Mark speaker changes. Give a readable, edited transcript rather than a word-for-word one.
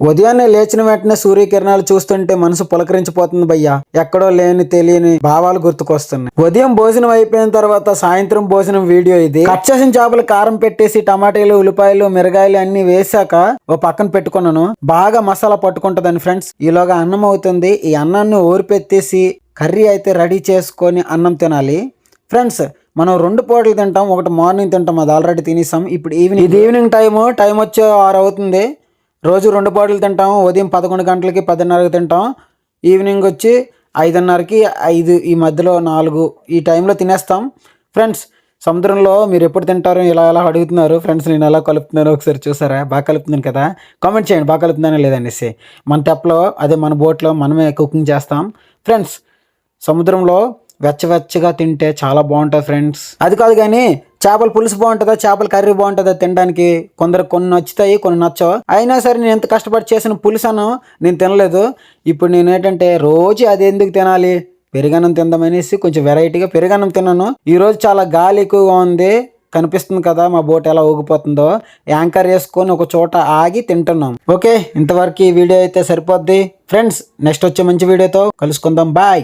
Speaker 1: ఉదయాన్నే లేచిన వెంటనే సూర్యకిరణాలు చూస్తుంటే మనసు పులకరించిపోతుంది భయ్యా. ఎక్కడో లేని తెలియని భావాలు గుర్తుకొస్తున్నాయి. ఉదయం భోజనం అయిపోయిన తర్వాత సాయంత్రం భోజనం వీడియో ఇది. కట్ చేసిన చేపలు కారం పెట్టేసి టమాటాలు ఉల్లిపాయలు మిరగాయలు అన్ని వేసాక ఓ పక్కన పెట్టుకున్నాను. బాగా మసాలా పట్టుకుంటదని ఫ్రెండ్స్. ఈలోగా అన్నం అవుతుంది. ఈ అన్నాన్ని ఓరిపెత్తేసి కర్రీ అయితే రెడీ చేసుకొని అన్నం తినాలి ఫ్రెండ్స్. మనం 2 పూటలు తింటాం, ఒకటి మార్నింగ్ తింటాం, అది ఆల్రెడీ తినేసాం. ఇప్పుడు ఈవినింగ్ టైం వచ్చే 6 అవుతుంది. రోజు 2 పూటలు తింటాం. ఉదయం 11 గంటలకి 10:30కి తింటాం. ఈవినింగ్ వచ్చి 5:30కి 5 ఈ మధ్యలో 4 ఈ టైంలో తినేస్తాం ఫ్రెండ్స్. సముద్రంలో మీరు ఎప్పుడు తింటారు ఇలా అడుగుతున్నారు ఫ్రెండ్స్. నేను ఎలా కలుపుతున్నారో ఒకసారి చూసారా? బాగా కలుపుతున్నాను కదా? కామెంట్ చేయండి బాగా కలుపుతున్నానా లేదనేసి. మన తెప్పలో అదే మన బోట్లో మనమే కుకింగ్ చేస్తాం ఫ్రెండ్స్. సముద్రంలో వెచ్చగా తింటే చాలా బాగుంటుంది ఫ్రెండ్స్. అది కాదు కానీ చేపల పులుసు బాగుంటుందా చేపల కర్రీ బాగుంటుందా తినడానికి? కొన్ని నచ్చుతాయి, కొన్ని నచ్చవు. అయినా సరే నేను ఎంత కష్టపడి చేసిన పులుసును నేను తినలేదు. ఇప్పుడు నేను ఏంటంటే రోజు అది ఎందుకు తినాలి, పెరుగన్నం తిందామనేసి కొంచెం వెరైటీగా పెరుగన్నం తిన్నాను. ఈరోజు చాలా గాలి ఎక్కువగా ఉంది, కనిపిస్తుంది కదా మా బోట్ ఎలా ఊగిపోతుందో. యాంకర్ వేసుకొని ఒక చోట ఆగి తింటున్నాం. ఓకే, ఇంతవరకు ఈ వీడియో అయితే సరిపోద్ది ఫ్రెండ్స్. నెక్స్ట్ వచ్చే మంచి వీడియోతో కలుసుకుందాం. బాయ్.